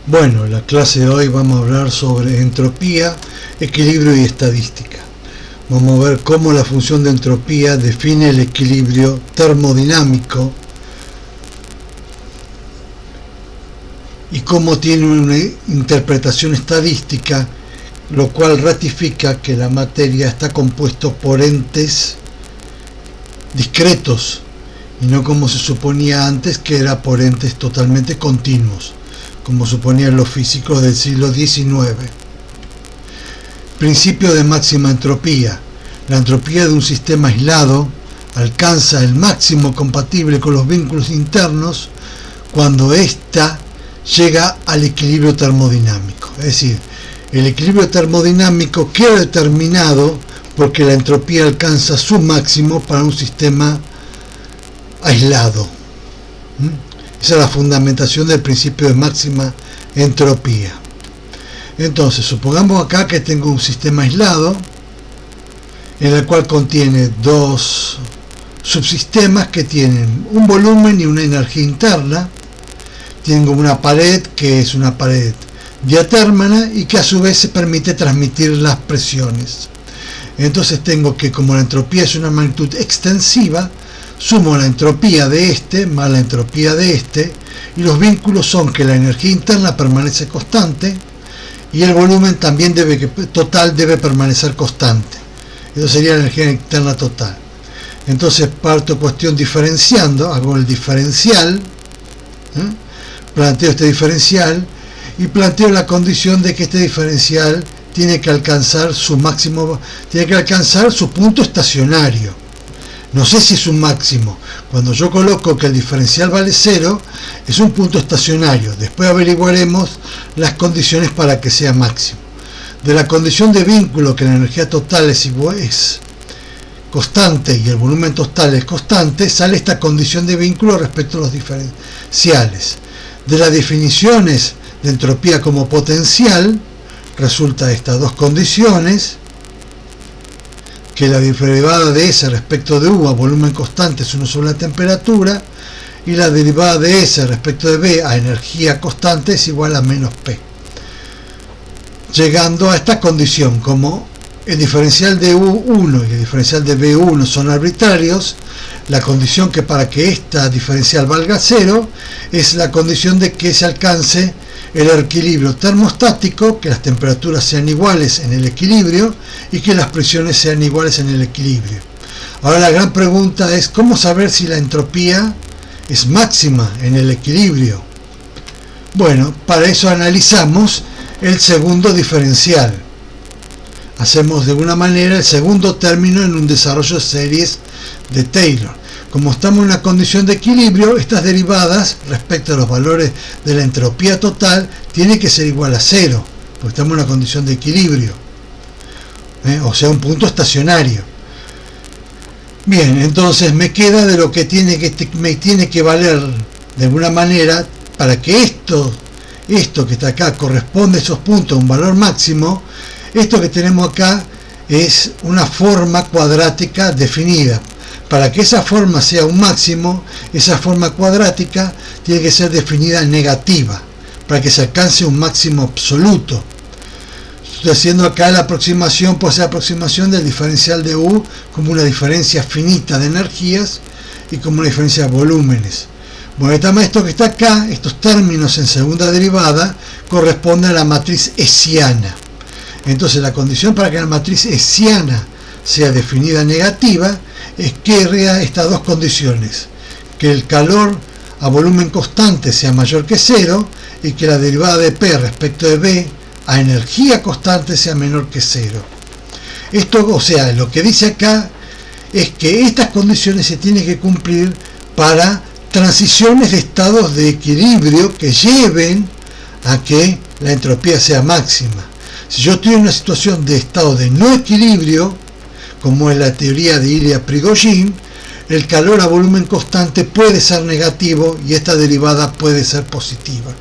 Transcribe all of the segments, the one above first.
Bueno, en la clase de hoy vamos a hablar sobre entropía, equilibrio y estadística. Vamos a ver cómo la función de entropía define el equilibrio termodinámico y cómo tiene una interpretación estadística, lo cual ratifica que la materia está compuesta por entes discretos y no como se suponía antes, que era por entes totalmente continuos, como suponían los físicos del siglo XIX. Principio de máxima entropía. La entropía de un sistema aislado alcanza el máximo compatible con los vínculos internos cuando ésta llega al equilibrio termodinámico. Es decir, el equilibrio termodinámico queda determinado porque la entropía alcanza su máximo para un sistema aislado. Esa es la fundamentación del principio de máxima entropía. Entonces, supongamos acá que tengo un sistema aislado en el cual contiene dos subsistemas que tienen un volumen y una energía interna. Tengo una pared que es una pared diatérmica y que a su vez se permite transmitir las presiones. Entonces tengo que, como la entropía es una magnitud extensiva, sumo la entropía de este más la entropía de este, y los vínculos son que la energía interna permanece constante y el volumen también total debe permanecer constante. Eso sería la energía interna total. Entonces parto cuestión diferenciando, hago el diferencial, planteo este diferencial y planteo la condición de que este diferencial tiene que alcanzar su máximo, tiene que alcanzar su punto estacionario. No sé si es un máximo. Cuando yo coloco que el diferencial vale 0, es un punto estacionario. Después averiguaremos las condiciones para que sea máximo. De la condición de vínculo, que la energía total es constante y el volumen total es constante, sale esta condición de vínculo respecto a los diferenciales. De las definiciones de entropía como potencial, resulta estas dos condiciones, que la derivada de S respecto de U a volumen constante es 1 sobre la temperatura, y la derivada de S respecto de B a energía constante es igual a menos P. Llegando a esta condición, como el diferencial de U1 y el diferencial de B1 son arbitrarios, la condición que para que esta diferencial valga 0 es la condición de que se alcance el equilibrio termostático, que las temperaturas sean iguales en el equilibrio y que las presiones sean iguales en el equilibrio. Ahora la gran pregunta es ¿cómo saber si la entropía es máxima en el equilibrio? Bueno, para eso analizamos el segundo diferencial. Hacemos de alguna manera el segundo término en un desarrollo de series de Taylor. Como estamos en una condición de equilibrio, estas derivadas respecto a los valores de la entropía total tienen que ser igual a 0, porque estamos en una condición de equilibrio, o sea, un punto estacionario. Bien, entonces me queda de lo que me tiene que valer de alguna manera para que esto que está acá corresponde a esos puntos a un valor máximo. Esto que tenemos acá es una forma cuadrática definida. Para que esa forma sea un máximo, esa forma cuadrática tiene que ser definida negativa, para que se alcance un máximo absoluto. Estoy haciendo acá la aproximación, pues la aproximación del diferencial de U como una diferencia finita de energías y como una diferencia de volúmenes. Bueno, esto que está acá, estos términos en segunda derivada, corresponden a la matriz hessiana. Entonces la condición para que la matriz hessiana sea definida negativa es que rea estas dos condiciones: que el calor a volumen constante sea mayor que 0 y que la derivada de P respecto de B a energía constante sea menor que 0. Esto, o sea, lo que dice acá es que estas condiciones se tienen que cumplir para transiciones de estados de equilibrio que lleven a que la entropía sea máxima. Si yo estoy en una situación de estado de no equilibrio, como es la teoría de Ilya-Prigogine, el calor a volumen constante puede ser negativo y esta derivada puede ser positiva.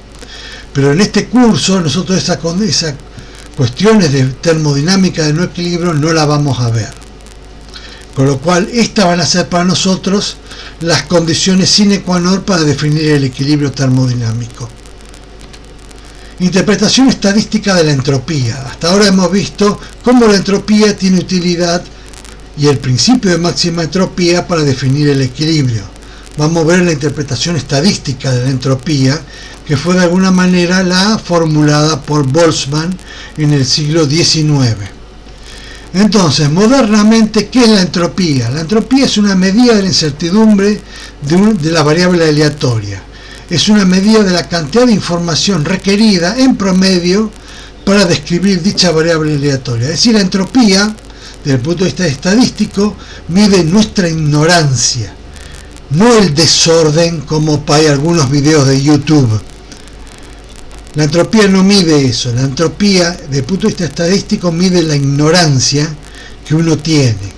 Pero en este curso nosotros esas cuestiones de termodinámica de no equilibrio no la vamos a ver. Con lo cual estas van a ser para nosotros las condiciones sine qua non para definir el equilibrio termodinámico. Interpretación estadística de la entropía. Hasta ahora hemos visto cómo la entropía tiene utilidad y el principio de máxima entropía para definir el equilibrio. Vamos a ver la interpretación estadística de la entropía, que fue de alguna manera la formulada por Boltzmann en el siglo XIX. Entonces, modernamente, ¿qué es la entropía? La entropía es una medida de la incertidumbre de la variable aleatoria. Es una medida de la cantidad de información requerida en promedio para describir dicha variable aleatoria. Es decir, la entropía, desde el punto de vista estadístico, mide nuestra ignorancia, no el desorden como hay algunos videos de YouTube. La entropía no mide eso. La entropía, desde el punto de vista estadístico, mide la ignorancia que uno tiene.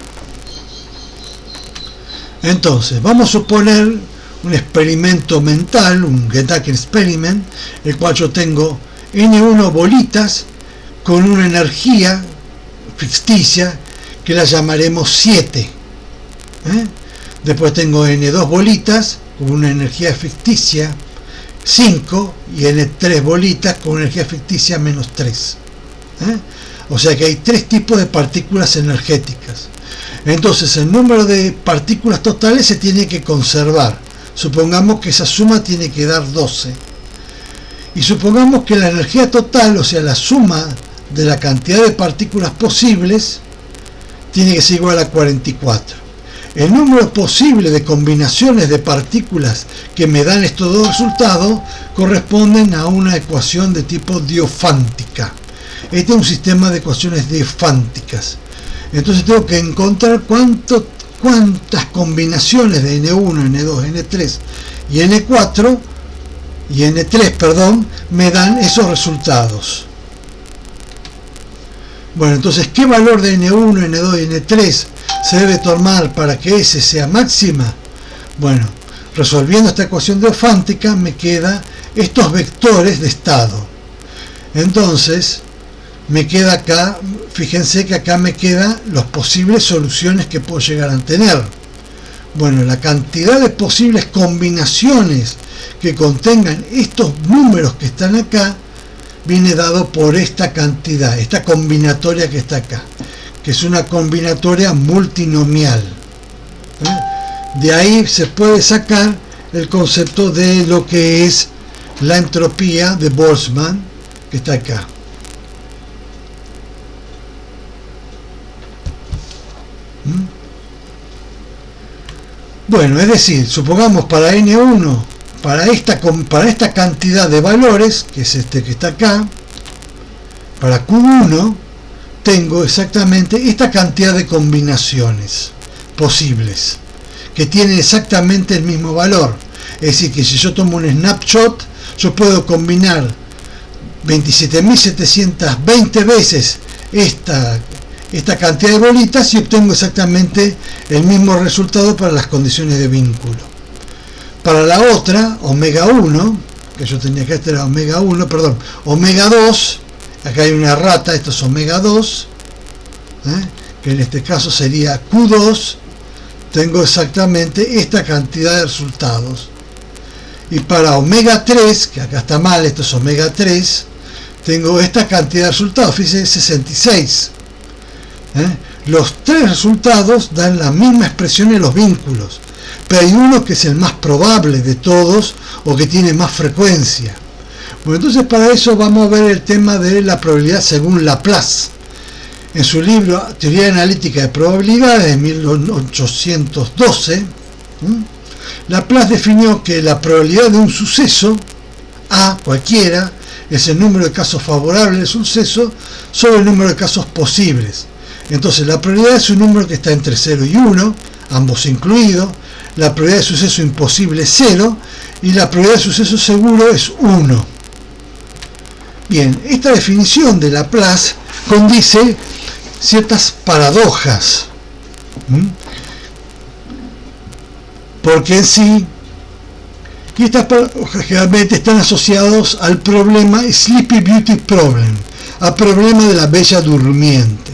Entonces, vamos a suponer un experimento mental, un Gedanken Experiment, el cual yo tengo N1 bolitas con una energía ficticia que la llamaremos 7. Después tengo N2 bolitas con una energía ficticia 5 y N3 bolitas con energía ficticia menos 3. O sea que hay 3 tipos de partículas energéticas. Entonces el número de partículas totales se tiene que conservar. Supongamos que esa suma tiene que dar 12. Y supongamos que la energía total, o sea la suma de la cantidad de partículas posibles, tiene que ser igual a 44. El número posible de combinaciones de partículas que me dan estos dos resultados corresponden a una ecuación de tipo diofántica. Este es un sistema de ecuaciones diofánticas. Entonces tengo que encontrar cuántas combinaciones de N1, N2, N3 y N4 y N3, me dan esos resultados. Bueno, entonces, ¿qué valor de N1, N2 y N3 se debe tomar para que S sea máxima? Bueno, resolviendo esta ecuación diofántica me queda estos vectores de estado. Entonces, me queda acá, fíjense que acá me quedan las posibles soluciones que puedo llegar a tener. Bueno, la cantidad de posibles combinaciones que contengan estos números que están acá viene dado por esta cantidad, esta combinatoria que está acá, que es una combinatoria multinomial. De ahí se puede sacar el concepto de lo que es la entropía de Boltzmann, que está acá. Bueno, es decir, supongamos para N1, para esta cantidad de valores, que es este que está acá, para Q1, tengo exactamente esta cantidad de combinaciones posibles, que tienen exactamente el mismo valor. Es decir, que si yo tomo un snapshot, yo puedo combinar 27.720 veces esta cantidad de bolitas y obtengo exactamente el mismo resultado para las condiciones de vínculo. Para la otra, omega 1, que yo tenía que este era omega 1, perdón, omega 2, acá hay una errata, esto es omega 2, que en este caso sería Q2, tengo exactamente esta cantidad de resultados. Y para omega 3, que acá está mal, esto es omega 3, tengo esta cantidad de resultados, fíjense, 66. Los 3 resultados dan la misma expresión en los vínculos, pero hay uno que es el más probable de todos o que tiene más frecuencia. Bueno, entonces para eso vamos a ver el tema de la probabilidad según Laplace. En su libro Teoría Analítica de Probabilidades de 1812, Laplace definió que la probabilidad de un suceso, A cualquiera, es el número de casos favorables del suceso sobre el número de casos posibles. Entonces la probabilidad es un número que está entre 0 y 1, ambos incluidos. La probabilidad de suceso imposible es 0 y la probabilidad de suceso seguro es 1. Bien, esta definición de Laplace condice ciertas paradojas, porque en sí, y estas paradojas generalmente están asociadas al problema Sleepy Beauty Problem, al problema de la bella durmiente.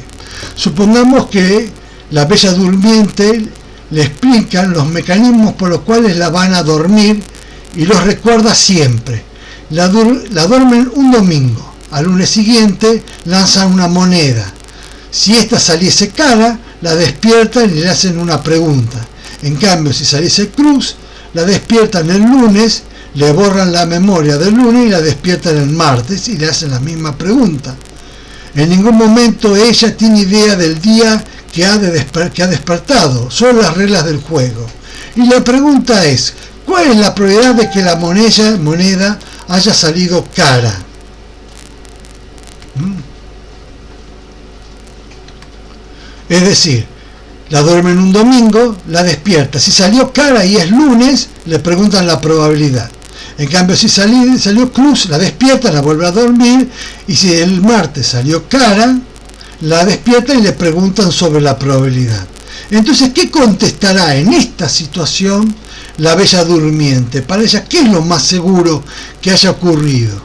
Supongamos que la bella durmiente le explican los mecanismos por los cuales la van a dormir y los recuerda siempre. la duermen un domingo. Al lunes siguiente lanzan una moneda. Si esta saliese cara, la despiertan y le hacen una pregunta. En cambio, si saliese cruz, la despiertan el lunes, le borran la memoria del lunes y la despiertan el martes y le hacen la misma pregunta. En ningún momento ella tiene idea del día que ha despertado, solo las reglas del juego. Y la pregunta es, ¿cuál es la probabilidad de que la moneda haya salido cara? Es decir, la duermen un domingo, la despierta. Si salió cara y es lunes, le preguntan la probabilidad. En cambio, si salió cruz, la despierta, la vuelve a dormir. Y si el martes salió cara, la despierta y le preguntan sobre la probabilidad. Entonces, ¿qué contestará en esta situación la bella durmiente? Para ella, ¿qué es lo más seguro que haya ocurrido?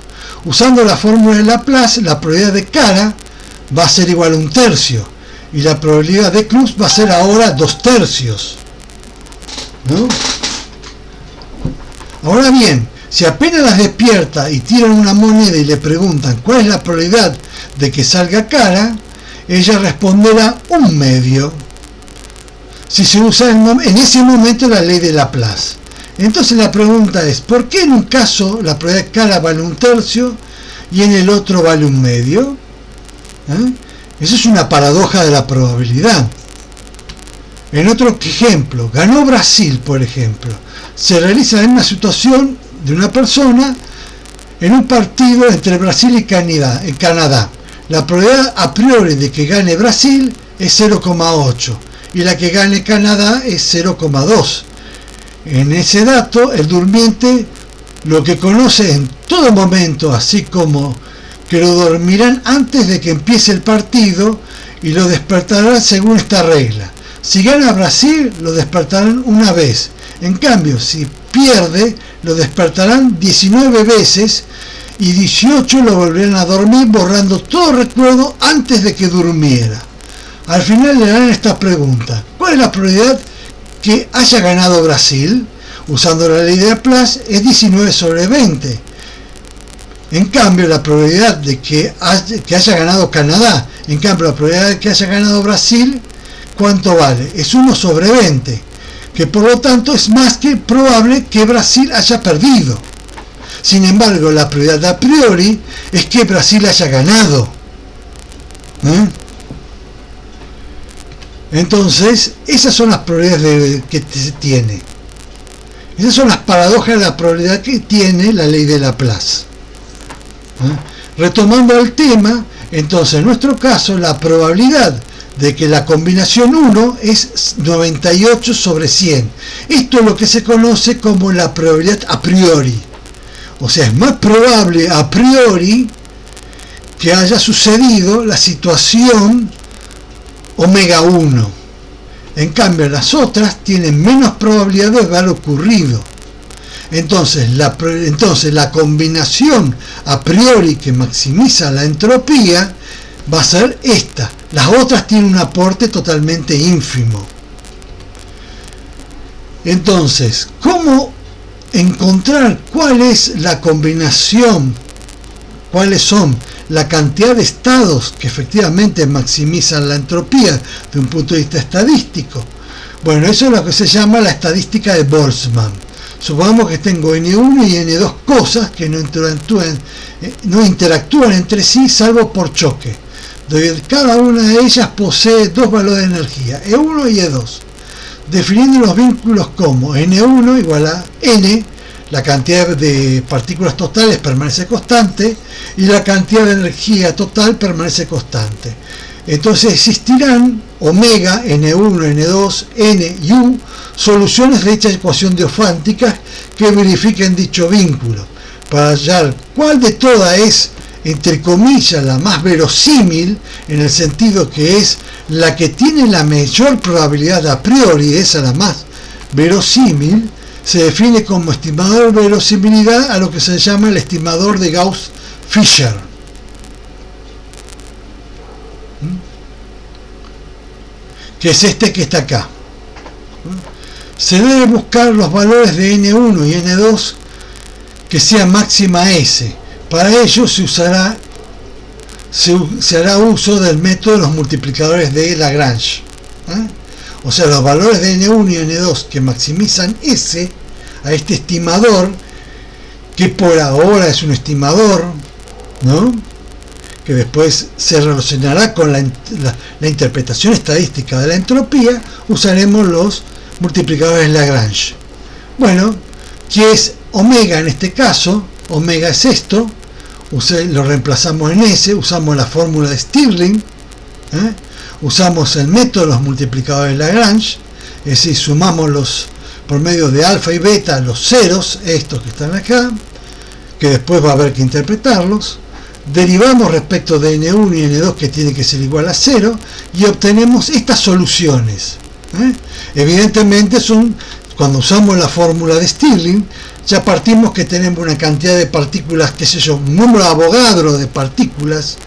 Usando la fórmula de Laplace, la probabilidad de cara va a ser igual a 1/3. Y la probabilidad de cruz va a ser ahora 2/3. ¿No? Ahora bien, si apenas las despierta y tiran una moneda y le preguntan cuál es la probabilidad de que salga cara, ella responderá 1/2. Si se usa en ese momento la ley de Laplace. Entonces la pregunta es, ¿por qué en un caso la probabilidad de cara vale 1/3 y en el otro vale 1/2? Eso es una paradoja de la probabilidad. En otro ejemplo, ganó Brasil, por ejemplo. Se realiza en una situación de una persona en un partido entre Brasil y Canadá. La probabilidad a priori de que gane Brasil es 0,8 y la que gane Canadá es 0,2. En ese dato, el durmiente lo que conoce en todo momento, así como que lo dormirán antes de que empiece el partido y lo despertarán según esta regla. Si gana Brasil, lo despertarán una vez. En cambio, si pierde, lo despertarán 19 veces y 18 lo volverán a dormir borrando todo recuerdo antes de que durmiera. Al final le harán esta pregunta: ¿cuál es la probabilidad que haya ganado Brasil? Usando la ley de Laplace es 19/20. En cambio, la probabilidad de que haya ganado Canadá, en cambio la probabilidad de que haya ganado Brasil, ¿cuánto vale? Es 1/20, que por lo tanto es más que probable que Brasil haya perdido. Sin embargo, la probabilidad a priori es que Brasil haya ganado. Entonces, esas son las probabilidades que se tiene. Esas son las paradojas de la probabilidad que tiene la ley de Laplace. Retomando el tema, entonces en nuestro caso la probabilidad de que la combinación 1 es 98/100. Esto es lo que se conoce como la probabilidad a priori. O sea, es más probable a priori que haya sucedido la situación omega 1. En cambio, las otras tienen menos probabilidad de haber ocurrido. Entonces la combinación a priori que maximiza la entropía va a ser esta. Las otras tienen un aporte totalmente ínfimo. Entonces, ¿cómo encontrar cuál es la combinación? ¿Cuáles son la cantidad de estados que efectivamente maximizan la entropía de un punto de vista estadístico? Bueno, eso es lo que se llama la estadística de Boltzmann. Supongamos que tengo N1 y N2 cosas que no interactúan entre sí salvo por choque. Cada una de ellas posee dos valores de energía, E1 y E2, definiendo los vínculos como N1 igual a N, la cantidad de partículas totales permanece constante y la cantidad de energía total permanece constante. Entonces existirán omega, N1, N2, N y U, soluciones de dicha ecuación diofántica que verifiquen dicho vínculo, para hallar cuál de todas es, entre comillas, la más verosímil, en el sentido que es la que tiene la mayor probabilidad a priori, esa la más verosímil, se define como estimador de verosimilidad a lo que se llama el estimador de Gauss-Fischer. Que es este que está acá. Se debe buscar los valores de N1 y N2 que sea máxima S. Para ello se hará uso del método de los multiplicadores de Lagrange. O sea, los valores de N1 y N2 que maximizan S a este estimador, que por ahora es un estimador, ¿no?, que después se relacionará con la interpretación estadística de la entropía, usaremos los multiplicadores Lagrange. Bueno, ¿qué es omega en este caso? Omega es esto, lo reemplazamos en S, usamos la fórmula de Stirling, usamos el método de los multiplicadores Lagrange, es decir, sumamos por medio de alfa y beta los ceros, estos que están acá, que después va a haber que interpretarlos, derivamos respecto de N1 y N2 que tiene que ser igual a 0 y obtenemos estas soluciones. Evidentemente cuando usamos la fórmula de Stirling, ya partimos que tenemos una cantidad de partículas, qué sé yo, un número Avogadro de partículas,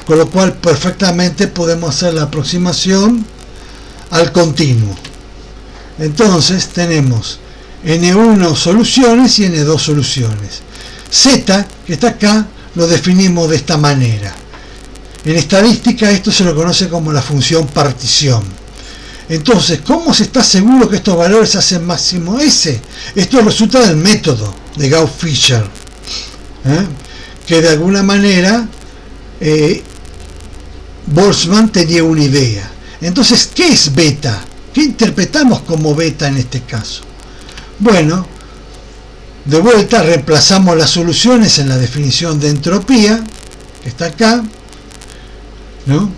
con lo cual perfectamente podemos hacer la aproximación al continuo. Entonces tenemos N1 soluciones y N2 soluciones. Z, que está acá, lo definimos de esta manera. En estadística esto se lo conoce como la función partición. Entonces, ¿cómo se está seguro que estos valores hacen máximo S? Esto resulta del método de Gauss-Fischer, que de alguna manera Boltzmann tenía una idea. Entonces, ¿qué es beta? ¿Qué interpretamos como beta en este caso? Bueno, de vuelta reemplazamos las soluciones en la definición de entropía, que está acá, ¿no?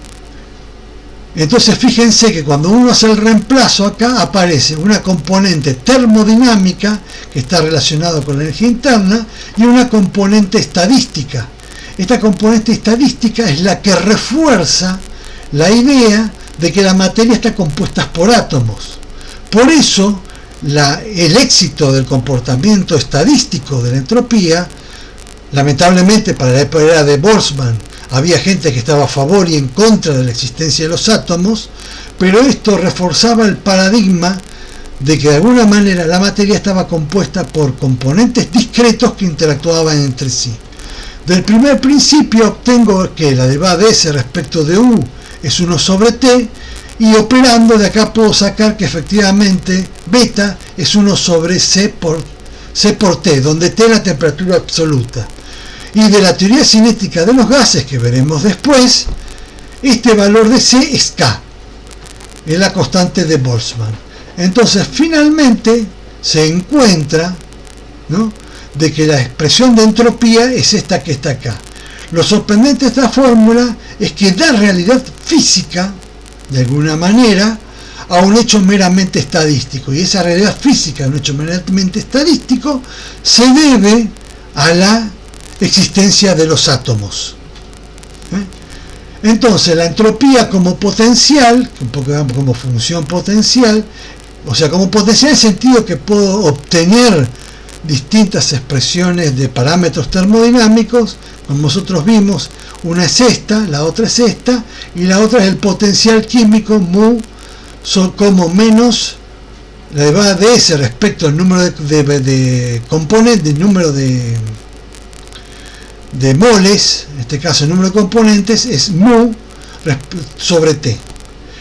Entonces fíjense que cuando uno hace el reemplazo acá aparece una componente termodinámica que está relacionada con la energía interna y una componente estadística. Esta componente estadística es la que refuerza la idea de que la materia está compuesta por átomos. Por eso el éxito del comportamiento estadístico de la entropía, lamentablemente para la época de Boltzmann había gente que estaba a favor y en contra de la existencia de los átomos, pero esto reforzaba el paradigma de que de alguna manera la materia estaba compuesta por componentes discretos que interactuaban entre sí. Del primer principio obtengo que la derivada de S respecto de U es 1 sobre T, y operando de acá puedo sacar que efectivamente beta es 1 sobre C por T, donde T es la temperatura absoluta. Y de la teoría cinética de los gases, que veremos después, este valor de C es K, es la constante de Boltzmann. Entonces finalmente se encuentra, ¿no?, de que la expresión de entropía es esta que está acá. Lo sorprendente de esta fórmula es que da realidad física, de alguna manera, a un hecho meramente estadístico, y esa realidad física de un hecho meramente estadístico se debe a la existencia de los átomos. Entonces la entropía como potencial, un poco como función potencial, o sea, como potencial en el sentido que puedo obtener distintas expresiones de parámetros termodinámicos, como nosotros vimos, una es esta, la otra es esta, y la otra es el potencial químico mu, como menos la derivada de S respecto al número de componentes, el número de moles, en este caso el número de componentes, es mu sobre T.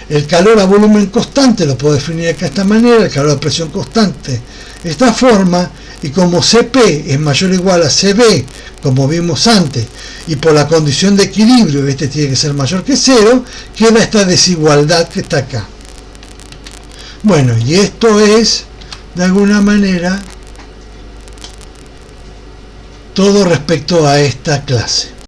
El calor a volumen constante lo puedo definir acá de esta manera, el calor a presión constante de esta forma, y como Cp es mayor o igual a Cb, como vimos antes, y por la condición de equilibrio este tiene que ser mayor que 0, queda esta desigualdad que está acá. Bueno, y esto es de alguna manera todo respecto a esta clase.